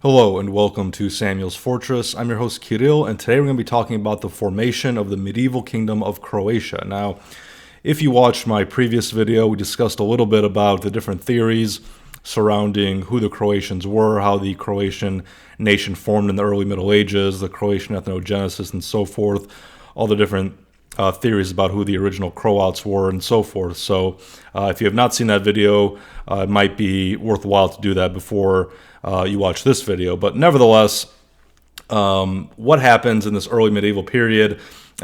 Hello and welcome to Samuel's Fortress. I'm your host Kirill, and today we're going to be talking about the formation of the medieval kingdom of Croatia. Now, if you watched my previous video, we discussed a little bit about the different theories surrounding who the Croatians were, how the Croatian nation formed in the early Middle Ages, the Croatian ethnogenesis, and so forth, all the different theories about who the original Croats were and so forth. So if you have not seen that video, it might be worthwhile to do that before you watch this video. But nevertheless, what happens in this early medieval period,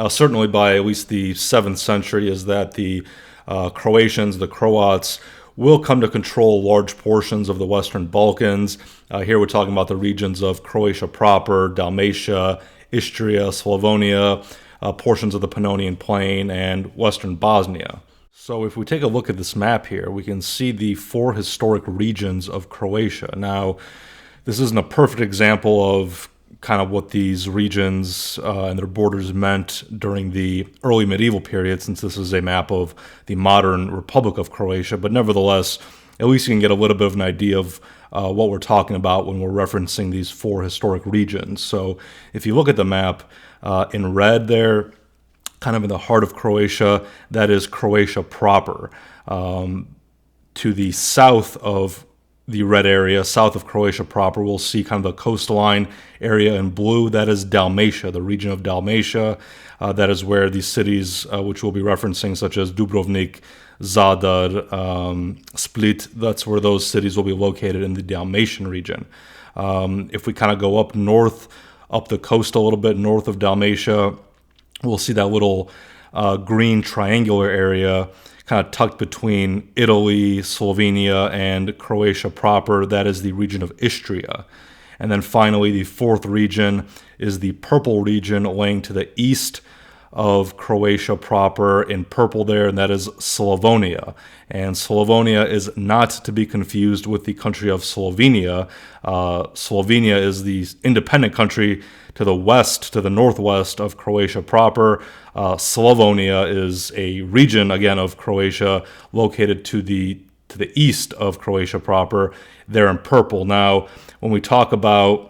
certainly by at least the 7th century, is that the Croatians, the Croats, will come to control large portions of the Western Balkans. Here we're talking about the regions of Croatia proper, Dalmatia, Istria, Slavonia, portions of the Pannonian Plain, and western Bosnia. So if we take a look at this map here, we can see the 4 historic regions of Croatia. Now, this isn't a perfect example of kind of what these regions and their borders meant during the early medieval period, since this is a map of the modern Republic of Croatia, but nevertheless, at least you can get a little bit of an idea of what we're talking about when we're referencing these 4 historic regions. So if you look at the map, in red there, kind of in the heart of Croatia, that is Croatia proper. To the south of the red area, south of Croatia proper, we'll see kind of the coastline area in blue. That is Dalmatia, the region of Dalmatia. That is where these cities, which we'll be referencing, such as Dubrovnik, Zadar, Split, that's where those cities will be located in the Dalmatian region. If we kind of go up north, up the coast a little bit north of Dalmatia, we'll see that little green triangular area kind of tucked between Italy, Slovenia, and Croatia proper. That is the region of Istria. And then finally, the 4th region is the purple region laying to the east of Croatia proper in purple there, and that is Slavonia. And Slavonia is not to be confused with the country of Slovenia. Slovenia is the independent country to the west, to the northwest of Croatia proper. Slavonia is a region, again, of Croatia located to the east of Croatia proper, there in purple. Now, when we talk about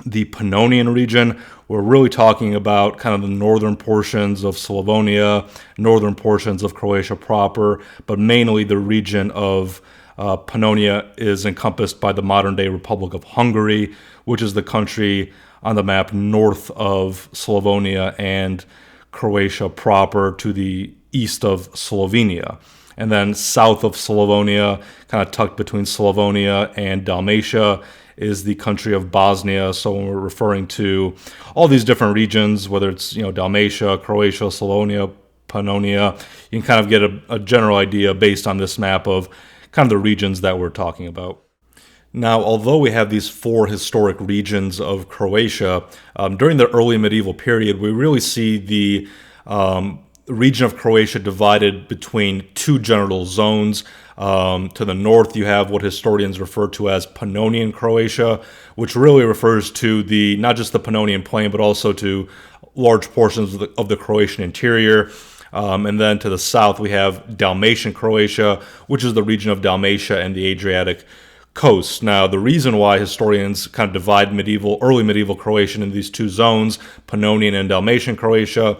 the Pannonian region, we're really talking about kind of the northern portions of Slavonia, northern portions of Croatia proper, but mainly the region of Pannonia is encompassed by the modern-day Republic of Hungary, which is the country on the map north of Slavonia and Croatia proper to the east of Slovenia. And then south of Slavonia, kind of tucked between Slavonia and Dalmatia, is the country of Bosnia. So when we're referring to all these different regions, whether it's Dalmatia, Croatia, Slavonia, Pannonia, you can kind of get a general idea based on this map of kind of the regions that we're talking about. Now, although we have these 4 historic regions of Croatia, during the early medieval period, we really see the region of Croatia divided between 2 general zones. To the north, you have what historians refer to as Pannonian Croatia, which really refers to not just the Pannonian Plain, but also to large portions of the Croatian interior. And then to the south, we have Dalmatian Croatia, which is the region of Dalmatia and the Adriatic coast. Now, the reason why historians kind of divide early medieval Croatian into these 2 zones, Pannonian and Dalmatian Croatia,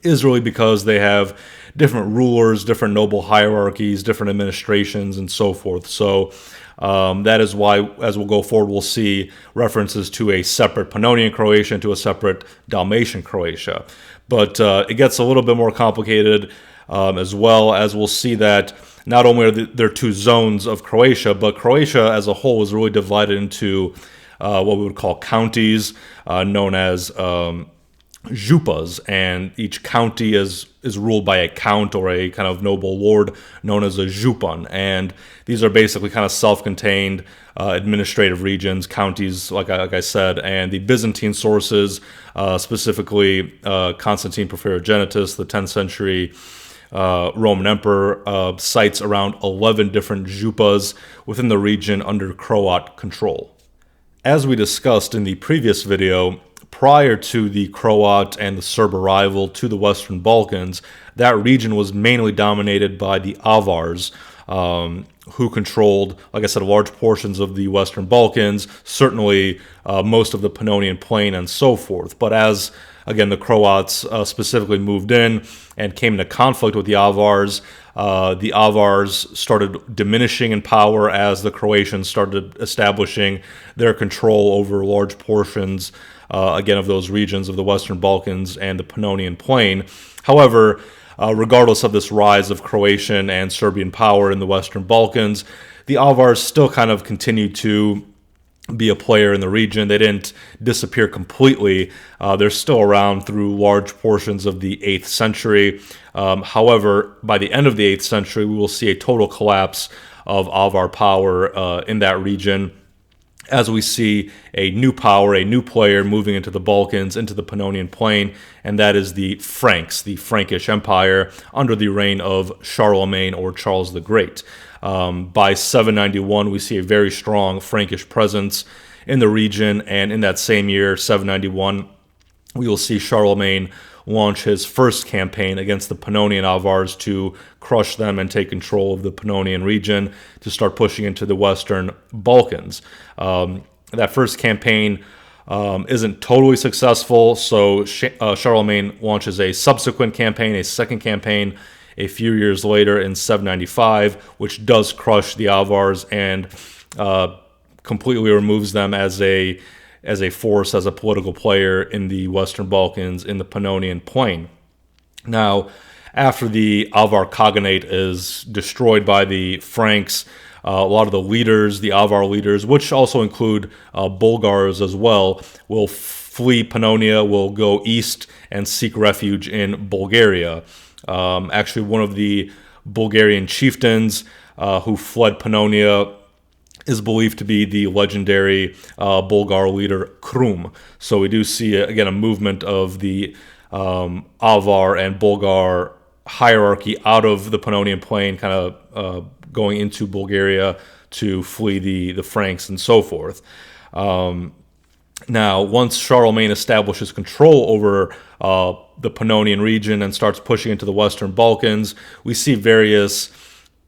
is really because they have different rulers, different noble hierarchies, different administrations, and so forth. So that is why, as we'll go forward, we'll see references to a separate Pannonian Croatia and to a separate Dalmatian Croatia. But it gets a little bit more complicated, as well as we'll see that not only are there 2 zones of Croatia, but Croatia as a whole is really divided into what we would call counties, known as župas, and each county is ruled by a count or a kind of noble lord known as a župan. And these are basically kind of self-contained administrative regions, counties, like I said. And the Byzantine sources, specifically Constantine Porphyrogenitus, the 10th century Roman emperor, cites around 11 different župas within the region under Croat control. As we discussed in the previous video, prior to the Croat and the Serb arrival to the Western Balkans, that region was mainly dominated by the Avars, who controlled, like I said, large portions of the Western Balkans, certainly most of the Pannonian Plain and so forth. But as, again, the Croats specifically moved in and came into conflict with the Avars started diminishing in power as the Croatians started establishing their control over large portions, again, of those regions of the Western Balkans and the Pannonian Plain. However, regardless of this rise of Croatian and Serbian power in the Western Balkans, the Avars still kind of continued to be a player in the region. They didn't disappear completely. They're still around through large portions of the 8th century. However, by the end of the 8th century, we will see a total collapse of Avar power in that region, as we see a new power, a new player moving into the Balkans, into the Pannonian Plain, and that is the Franks, the Frankish Empire, under the reign of Charlemagne or Charles the Great. By 791, we see a very strong Frankish presence in the region, and in that same year, 791, we will see Charlemagne launch his first campaign against the Pannonian Avars to crush them and take control of the Pannonian region to start pushing into the Western Balkans. That first campaign isn't totally successful, so Charlemagne launches a subsequent campaign, a second campaign, a few years later in 795, which does crush the Avars and completely removes them as a force, as a political player in the Western Balkans, in the Pannonian Plain. Now, after the Avar Khaganate is destroyed by the Franks, a lot of the leaders, the Avar leaders, which also include Bulgars as well, will flee Pannonia, will go east and seek refuge in Bulgaria. Actually, one of the Bulgarian chieftains who fled Pannonia is believed to be the legendary Bulgar leader Krum. So we do see, again, a movement of the Avar and Bulgar hierarchy out of the Pannonian Plain, kind of going into Bulgaria to flee the Franks and so forth. Now, once Charlemagne establishes control over the Pannonian region and starts pushing into the Western Balkans, we see various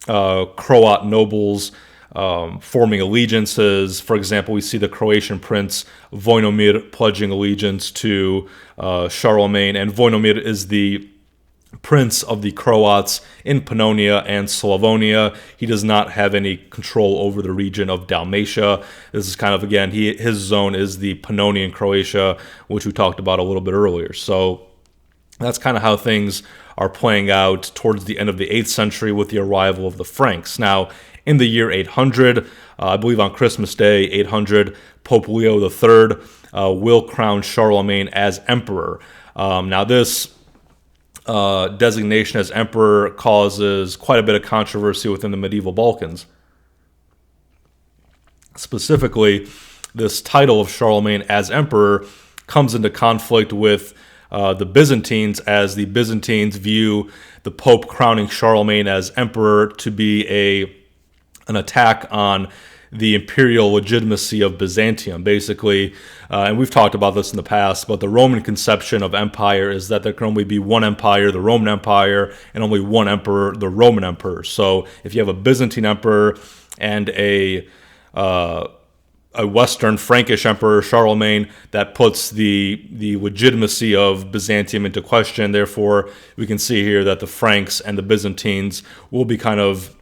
Croat nobles forming allegiances. For example, we see the Croatian prince Vojnomir pledging allegiance to Charlemagne, and Vojnomir is the prince of the Croats in Pannonia and Slavonia. He does not have any control over the region of Dalmatia. This is kind of, again, his zone is the Pannonian Croatia, which we talked about a little bit earlier. So that's kind of how things are playing out towards the end of the 8th century with the arrival of the Franks. Now, in the year 800, I believe on Christmas Day, 800, Pope Leo III will crown Charlemagne as emperor. Now, this designation as emperor causes quite a bit of controversy within the medieval Balkans. Specifically, this title of Charlemagne as emperor comes into conflict with the Byzantines, as the Byzantines view the Pope crowning Charlemagne as emperor to be an attack on the imperial legitimacy of Byzantium, basically. And we've talked about this in the past, but the Roman conception of empire is that there can only be one empire, the Roman Empire, and only one emperor, the Roman Emperor. So if you have a Byzantine emperor and a Western Frankish emperor, Charlemagne, that puts the legitimacy of Byzantium into question. Therefore, we can see here that the Franks and the Byzantines will be kind of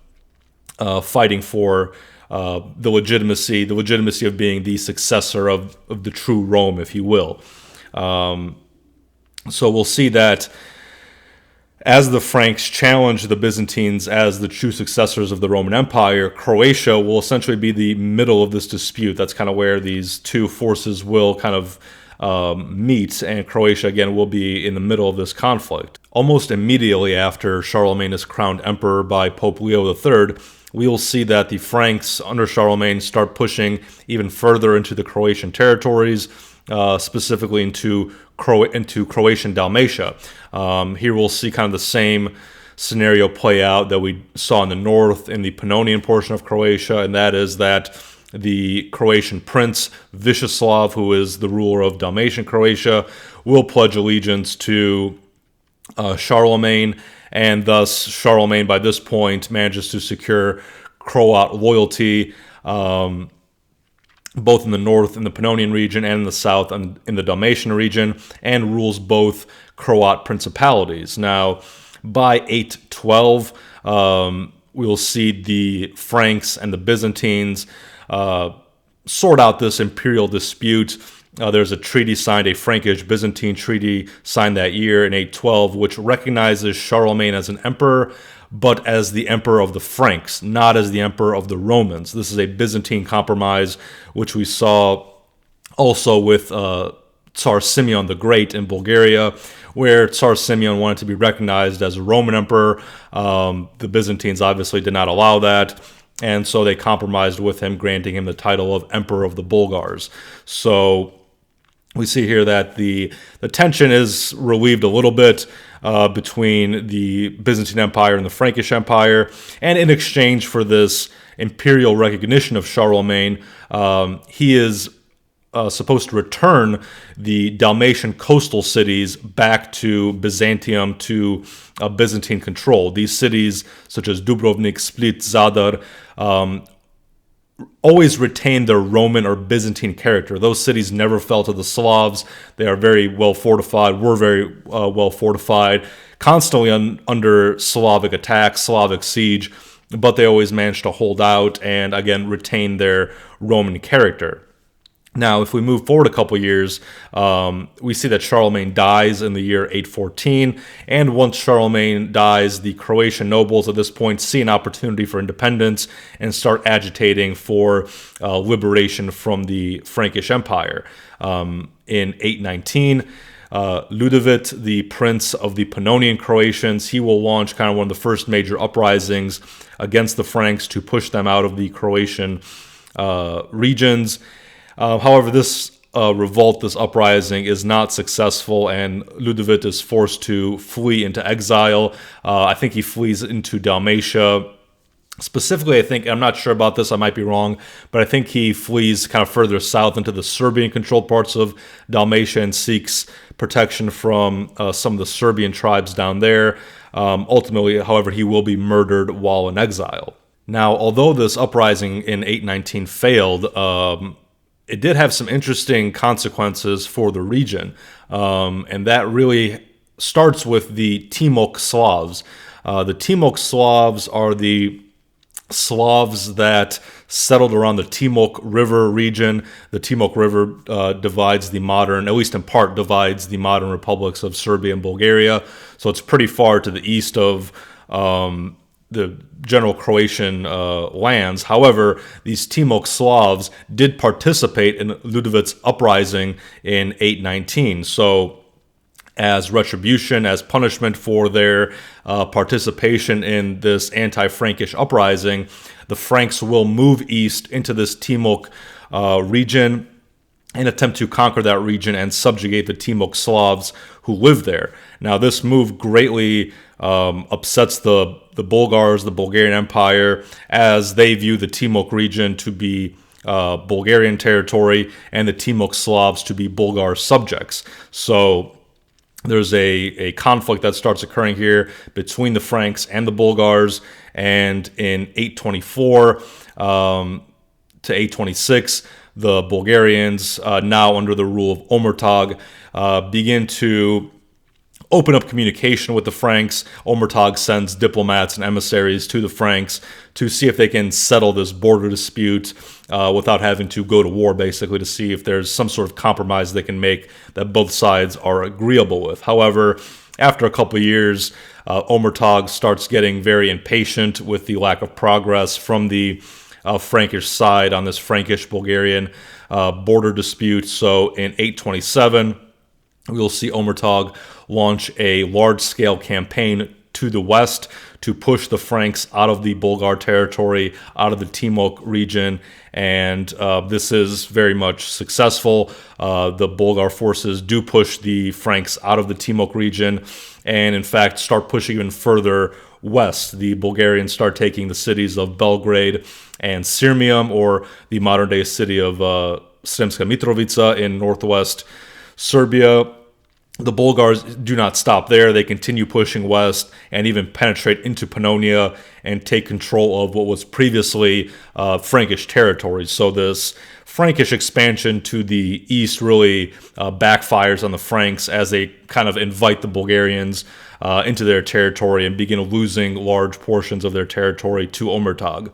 fighting for the legitimacy of being the successor of the true Rome, if you will. So we'll see that as the Franks challenge the Byzantines as the true successors of the Roman Empire, Croatia will essentially be the middle of this dispute. That's kind of where these two forces will kind of meet, and Croatia, again, will be in the middle of this conflict. Almost immediately after Charlemagne is crowned emperor by Pope Leo III, we will see that the Franks under Charlemagne start pushing even further into the Croatian territories, specifically into Croatian Dalmatia. Here we'll see kind of the same scenario play out that we saw in the north in the Pannonian portion of Croatia, and that is that the Croatian prince Vyacheslav, who is the ruler of Dalmatian Croatia, will pledge allegiance to Charlemagne, and thus Charlemagne by this point manages to secure Croat loyalty, both in the north in the Pannonian region and in the south in the Dalmatian region, and rules both Croat principalities. Now, by 812, we will see the Franks and the Byzantines sort out this imperial dispute. There's a treaty signed, a Frankish-Byzantine treaty signed that year in 812, which recognizes Charlemagne as an emperor, but as the emperor of the Franks, not as the emperor of the Romans. This is a Byzantine compromise, which we saw also with Tsar Simeon the Great in Bulgaria, where Tsar Simeon wanted to be recognized as a Roman emperor. The Byzantines obviously did not allow that, and so they compromised with him, granting him the title of Emperor of the Bulgars. So we see here that the tension is relieved a little bit between the Byzantine Empire and the Frankish Empire, and in exchange for this imperial recognition of Charlemagne, he is supposed to return the Dalmatian coastal cities back to Byzantium, to Byzantine control. These cities, such as Dubrovnik, Split, Zadar, always retained their Roman or Byzantine character. Those cities never fell to the Slavs. They are very well fortified, were very well fortified, constantly under Slavic attack, Slavic siege, but they always managed to hold out and, again, retain their Roman character. Now, if we move forward a couple years, we see that Charlemagne dies in the year 814, and once Charlemagne dies, the Croatian nobles at this point see an opportunity for independence and start agitating for liberation from the Frankish Empire. In 819, Ludovit, the prince of the Pannonian Croatians, he will launch kind of one of the first major uprisings against the Franks to push them out of the Croatian regions. However, this revolt, this uprising, is not successful, and Ludovit is forced to flee into exile. I think he flees into Dalmatia. Specifically, I think, I'm not sure about this, I might be wrong, but I think he flees kind of further south into the Serbian-controlled parts of Dalmatia and seeks protection from some of the Serbian tribes down there. Ultimately, however, he will be murdered while in exile. Now, although this uprising in 819 failed, it did have some interesting consequences for the region, and that really starts with the Timok Slavs. The Timok Slavs are the Slavs that settled around the Timok River region. The Timok River divides the modern, at least in part, divides the modern republics of Serbia and Bulgaria, so it's pretty far to the east of the general Croatian lands. However, these Timok Slavs did participate in Ludovit's uprising in 819. So as retribution, as punishment for their participation in this anti-Frankish uprising, the Franks will move east into this Timok region and attempt to conquer that region and subjugate the Timok Slavs who live there. Now, this move greatly upsets the Bulgars, the Bulgarian Empire, as they view the Timok region to be Bulgarian territory and the Timok Slavs to be Bulgar subjects. So there's a conflict that starts occurring here between the Franks and the Bulgars, and in 824 to 826, the Bulgarians, now under the rule of Omertag, begin to open up communication with the Franks. Omertag sends diplomats and emissaries to the Franks to see if they can settle this border dispute without having to go to war, basically, to see if there's some sort of compromise they can make that both sides are agreeable with. However, after a couple of years, Omertag starts getting very impatient with the lack of progress from the Frankish side on this Frankish-Bulgarian border dispute. So in 827, we'll see Omertag launch a large-scale campaign to the west to push the Franks out of the Bulgar territory, out of the Timok region, and this is very much successful. The Bulgar forces do push the Franks out of the Timok region, and in fact start pushing even further west. The Bulgarians start taking the cities of Belgrade and Sirmium, or the modern-day city of Sremska Mitrovica in northwest Serbia. the Bulgars do not stop there. They continue pushing west and even penetrate into Pannonia and take control of what was previously Frankish territories. So this Frankish expansion to the east really backfires on the Franks as they kind of invite the Bulgarians into their territory and begin losing large portions of their territory to Omertag.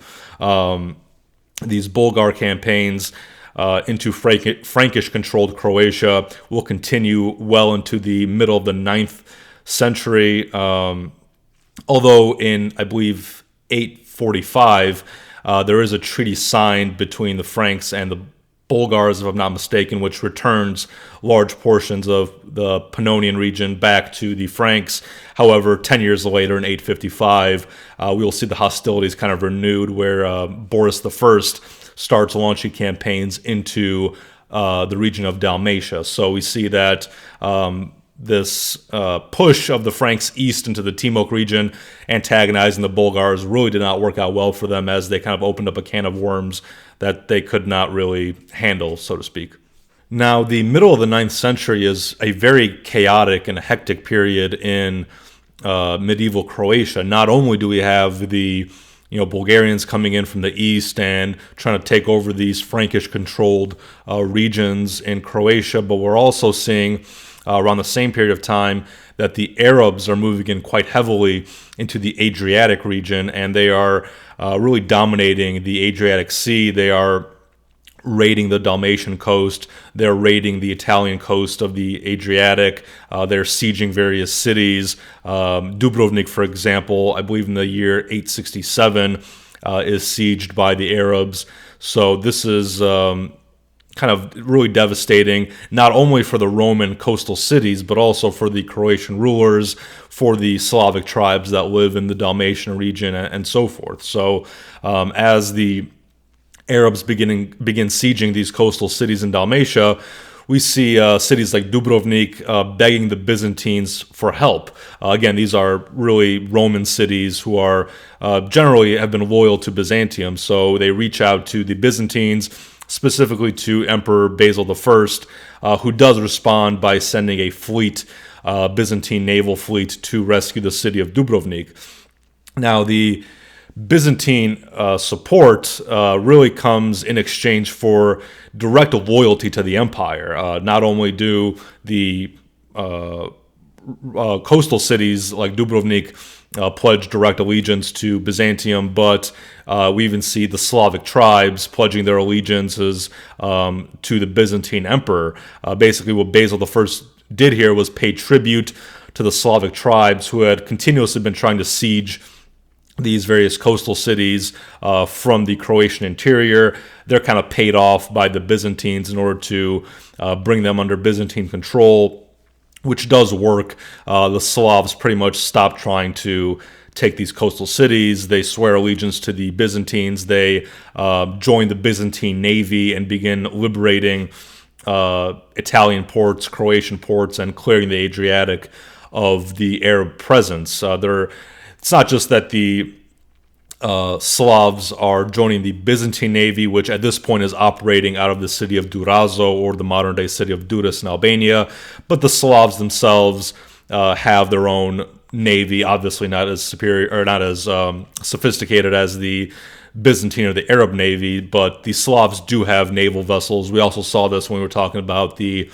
These Bulgar campaigns into Frankish-controlled Croatia will continue well into the middle of the 9th century. Although in, I believe, 845, there is a treaty signed between the Franks and the Bulgars, if I'm not mistaken, which returns large portions of the Pannonian region back to the Franks. However, 10 years later, in 855, we will see the hostilities kind of renewed, where Boris I starts launching campaigns into the region of Dalmatia. So we see that this push of the Franks east into the Timok region, antagonizing the Bulgars, really did not work out well for them, as they kind of opened up a can of worms that they could not really handle, so to speak. Now, the middle of the 9th century is a very chaotic and hectic period in medieval Croatia. Not only do we have the Bulgarians coming in from the east and trying to take over these Frankish-controlled regions in Croatia, but we're also seeing around the same period of time that the Arabs are moving in quite heavily into the Adriatic region, and they are really dominating the Adriatic Sea. They are raiding the Dalmatian coast. They're raiding the Italian coast of the Adriatic. They're sieging various cities. Dubrovnik, for example, I believe in the year 867, is sieged by the Arabs. So this is kind of really devastating, not only for the Roman coastal cities, but also for the Croatian rulers, for the Slavic tribes that live in the Dalmatian region, and so forth. So as the Arabs begin sieging these coastal cities in Dalmatia, we see cities like Dubrovnik begging the Byzantines for help. Again, these are really Roman cities who are generally have been loyal to Byzantium, so they reach out to the Byzantines, specifically to Emperor Basil I, who does respond by sending a fleet, Byzantine naval fleet, to rescue the city of Dubrovnik. Now, the Byzantine support really comes in exchange for direct loyalty to the empire. Not only do the coastal cities like Dubrovnik pledge direct allegiance to Byzantium, but we even see the Slavic tribes pledging their allegiances to the Byzantine emperor. Basically, what Basil I did here was pay tribute to the Slavic tribes who had continuously been trying to siege these various coastal cities from the Croatian interior. They're kind of paid off by the Byzantines in order to bring them under Byzantine control, which does work. The Slavs pretty much stop trying to take these coastal cities. They swear allegiance to the Byzantines. They join the Byzantine navy and begin liberating Italian ports, Croatian ports, and clearing the Adriatic of the Arab presence. It's not just that the Slavs are joining the Byzantine navy, which at this point is operating out of the city of Durazzo, or the modern-day city of Durrës in Albania, but the Slavs themselves have their own navy, obviously not as superior or not as sophisticated as the Byzantine or the Arab navy, but the Slavs do have naval vessels. We also saw this when we were talking about the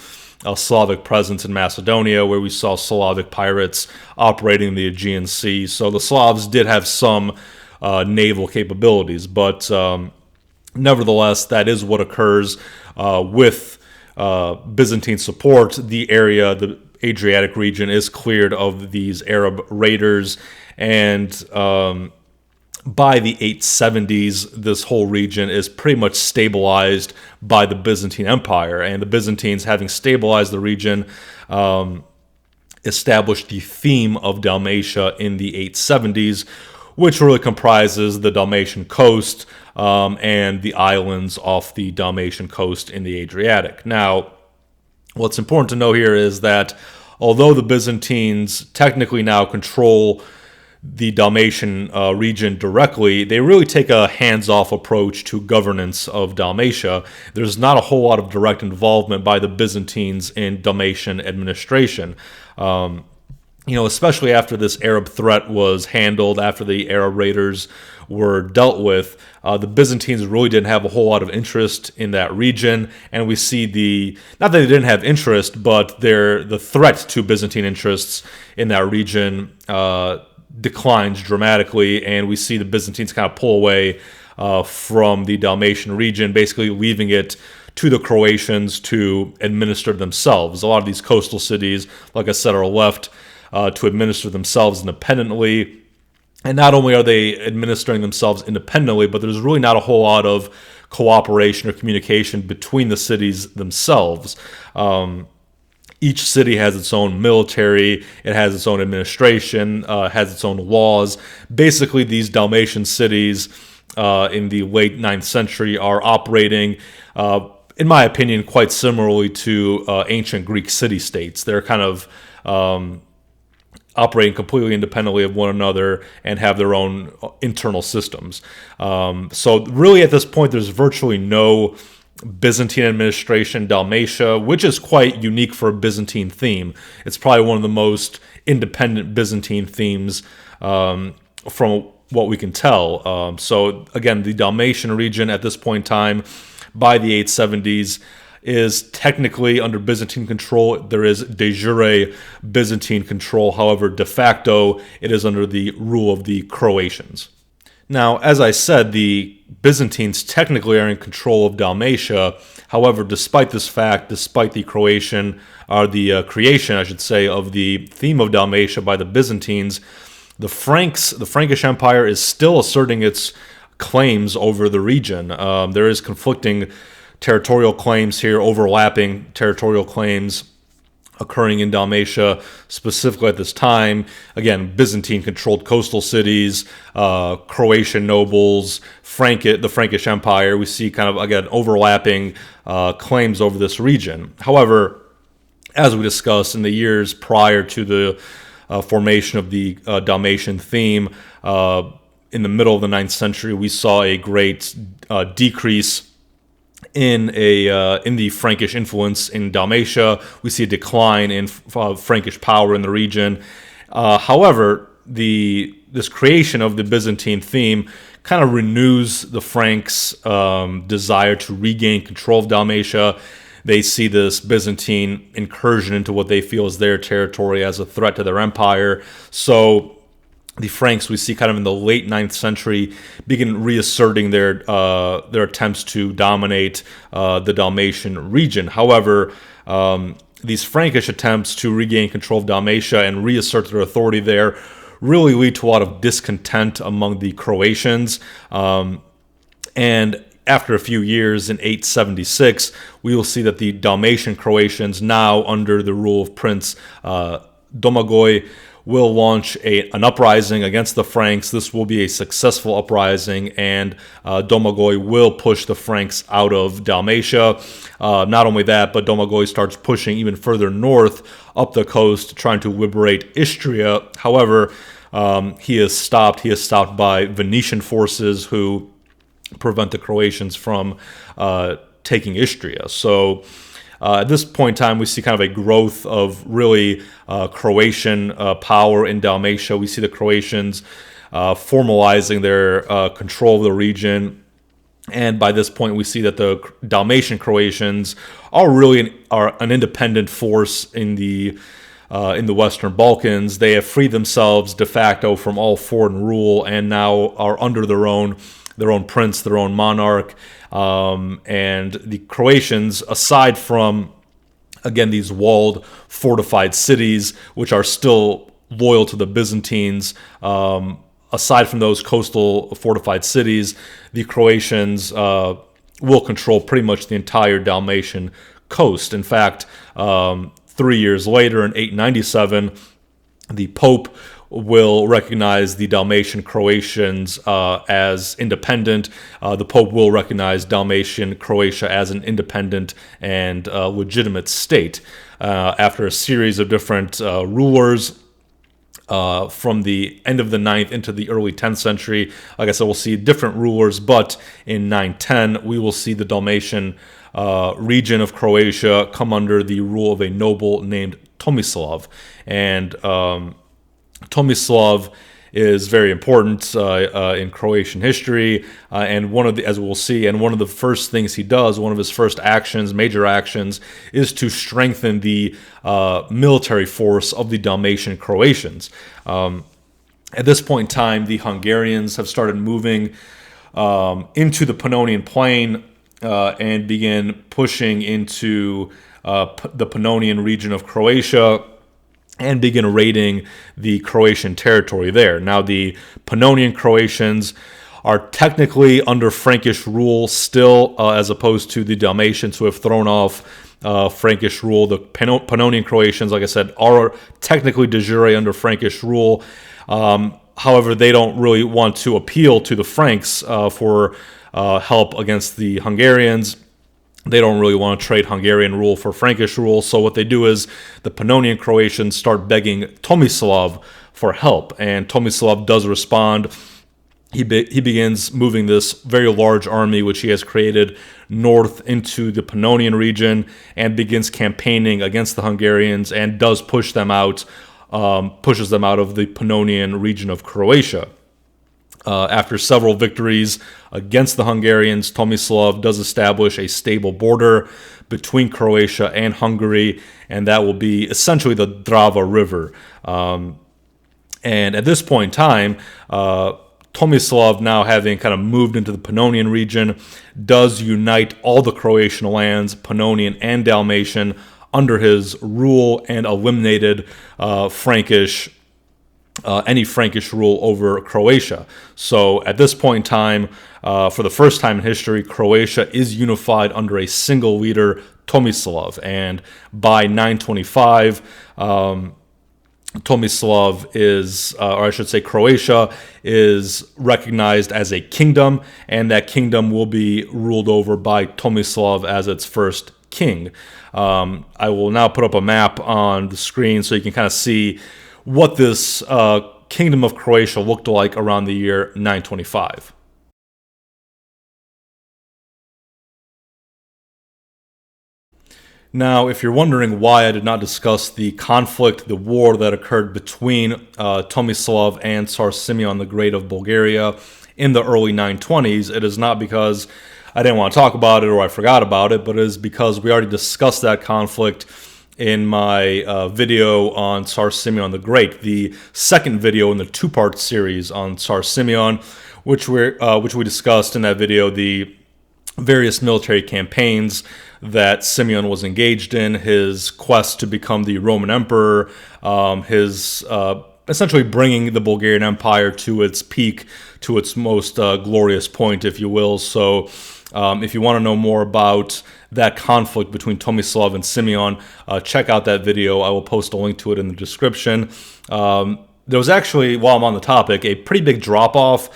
Slavic presence in Macedonia, where we saw Slavic pirates operating in the Aegean Sea. So the Slavs did have some naval capabilities, but nevertheless, that is what occurs with Byzantine support. The area, the Adriatic region, is cleared of these Arab raiders, and by the 870s, this whole region is pretty much stabilized by the Byzantine Empire, and the Byzantines, having stabilized the region, established the theme of Dalmatia in the 870s, which really comprises the Dalmatian coast and the islands off the Dalmatian coast in the Adriatic. Now, what's important to know here is that although the Byzantines technically now control the Dalmatian region directly, they really take a hands-off approach to governance of Dalmatia. There's not a whole lot of direct involvement by the Byzantines in Dalmatian administration. Especially after this Arab threat was handled, after the Arab raiders were dealt with, the Byzantines really didn't have a whole lot of interest in that region, and we see not that they didn't have interest, but the threat to Byzantine interests in that region declines dramatically, and we see the Byzantines kind of pull away from the Dalmatian region, basically leaving it to the Croatians to administer themselves. A lot of these coastal cities, like I said, are left to administer themselves independently. And not only are they administering themselves independently, but there's really not a whole lot of cooperation or communication between the cities themselves. Each city has its own military, it has its own administration, has its own laws. Basically, these Dalmatian cities in the late 9th century are operating, in my opinion, quite similarly to ancient Greek city-states. They're kind of operating completely independently of one another and have their own internal systems. So really at this point, there's virtually no Byzantine administration in Dalmatia, which is quite unique for a Byzantine theme. It's probably one of the most independent Byzantine themes from what we can tell. So again, the Dalmatian region at this point in time, by the 870s, is technically under Byzantine control. There is de jure Byzantine control. However, de facto, it is under the rule of the Croatians. Now, as I said, the Byzantines technically are in control of Dalmatia. However, despite this fact, despite the creation, of the theme of Dalmatia by the Byzantines, the Frankish Empire is still asserting its claims over the region. There is conflicting territorial claims here, overlapping territorial claims occurring in Dalmatia, specifically at this time. Again, Byzantine-controlled coastal cities, Croatian nobles, the Frankish Empire. We see kind of, again, overlapping claims over this region. However, as we discussed in the years prior to the formation of the Dalmatian theme, in the middle of the 9th century, we saw a great decrease in the Frankish influence in Dalmatia. We see a decline in Frankish power in the region. However, this creation of the Byzantine theme kind of renews the Franks' desire to regain control of Dalmatia. They see this Byzantine incursion into what they feel is their territory as a threat to their empire. So the Franks, we see kind of in the late 9th century, begin reasserting their attempts to dominate the Dalmatian region. However, these Frankish attempts to regain control of Dalmatia and reassert their authority there really lead to a lot of discontent among the Croatians. And after a few years, in 876, we will see that the Dalmatian Croatians, now under the rule of Prince Domagoj, will launch an uprising against the Franks. This will be a successful uprising, and Domagoj will push the Franks out of Dalmatia. Not only that, but Domagoj starts pushing even further north up the coast, trying to liberate Istria. However, he is stopped. He is stopped by Venetian forces who prevent the Croatians from taking Istria. So at this point in time, we see kind of a growth of really Croatian power in Dalmatia. We see the Croatians formalizing their control of the region. And by this point, we see that the Dalmatian Croatians are really an independent force in the Western Balkans. They have freed themselves de facto from all foreign rule and now are under their own prince, their own monarch. And the Croatians, aside from, again, these walled, fortified cities, which are still loyal to the Byzantines, aside from those coastal fortified cities, the Croatians will control pretty much the entire Dalmatian coast. In fact, 3 years later, in 897, the Pope will recognize the Dalmatian Croatians as independent. The Pope will recognize Dalmatian Croatia as an independent and legitimate state. After a series of different rulers, from the end of the 9th into the early 10th century. Like I said, we'll see different rulers, but in 910, we will see the Dalmatian region of Croatia come under the rule of a noble named Tomislav. And Tomislav is very important in Croatian history, and one of the, as we'll see, and one of the first things he does, one of his first actions, major actions, is to strengthen the military force of the Dalmatian Croatians. At this point in time, the Hungarians have started moving into the Pannonian Plain and begin pushing into the Pannonian region of Croatia and begin raiding the Croatian territory there. Now, the Pannonian Croatians are technically under Frankish rule still, as opposed to the Dalmatians, who have thrown off Frankish rule. The Pannonian Croatians, like I said, are technically de jure under Frankish rule. However, they don't really want to appeal to the Franks for help against the Hungarians. They don't really want to trade Hungarian rule for Frankish rule, so what they do is the Pannonian Croatians start begging Tomislav for help, and Tomislav does respond. He begins moving this very large army, which he has created, north into the Pannonian region, and begins campaigning against the Hungarians, and does push them out, pushes them out of the Pannonian region of Croatia. After several victories against the Hungarians, Tomislav does establish a stable border between Croatia and Hungary, and that will be essentially the Drava River. And at this point in time, Tomislav, now having kind of moved into the Pannonian region, does unite all the Croatian lands, Pannonian and Dalmatian, under his rule, and eliminated any Frankish rule over Croatia. So at this point in time, for the first time in history, Croatia is unified under a single leader, Tomislav. And by 925, Tomislav is, or I should say Croatia, is recognized as a kingdom, and that kingdom will be ruled over by Tomislav as its first king. I will now put up a map on the screen so you can kind of see what this kingdom of Croatia looked like around the year 925. Now, if you're wondering why I did not discuss the conflict, the war that occurred between Tomislav and Tsar Simeon the Great of Bulgaria in the early 920s, it is not because I didn't want to talk about it or I forgot about it, but it is because we already discussed that conflict in my video on Tsar Simeon the Great, the second video in the two-part series on Tsar Simeon, which we discussed in that video the various military campaigns that Simeon was engaged in, his quest to become the Roman emperor, his essentially bringing the Bulgarian Empire to its peak, to its most glorious point, if you will. So if you want to know more about that conflict between Tomislav and Simeon, check out that video. I will post a link to it in the description. There was actually, while I'm on the topic, a pretty big drop-off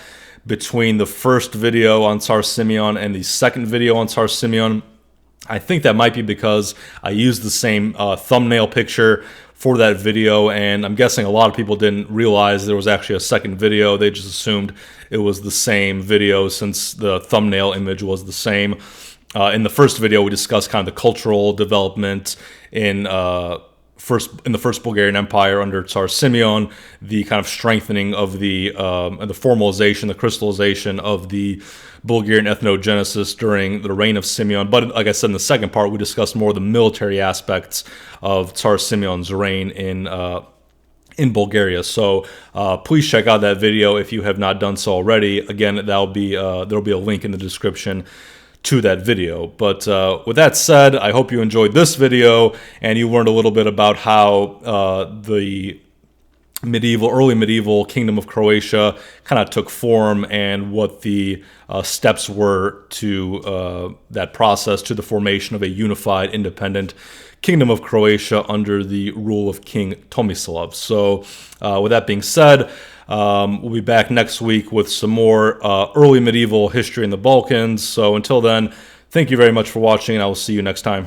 between the first video on Tsar Simeon and the second video on Tsar Simeon. I think that might be because I used the same thumbnail picture for that video, and I'm guessing a lot of people didn't realize there was actually a second video. They just assumed it was the same video since the thumbnail image was the same. In the first video, we discussed kind of the cultural development in the first Bulgarian Empire under Tsar Simeon, the kind of strengthening of the formalization, the crystallization of the Bulgarian ethnogenesis during the reign of Simeon. But like I said in the second part, we discussed more of the military aspects of Tsar Simeon's reign in Bulgaria. So please check out that video if you have not done so already. Again, there'll be a link in the description to that video. But with that said, I hope you enjoyed this video and you learned a little bit about how the early medieval kingdom of Croatia kind of took form and what the steps were to that process, to the formation of a unified, independent kingdom of Croatia under the rule of King Tomislav. So with that being said, we'll be back next week with some more early medieval history in the Balkans. So until then, thank you very much for watching, and I will see you next time.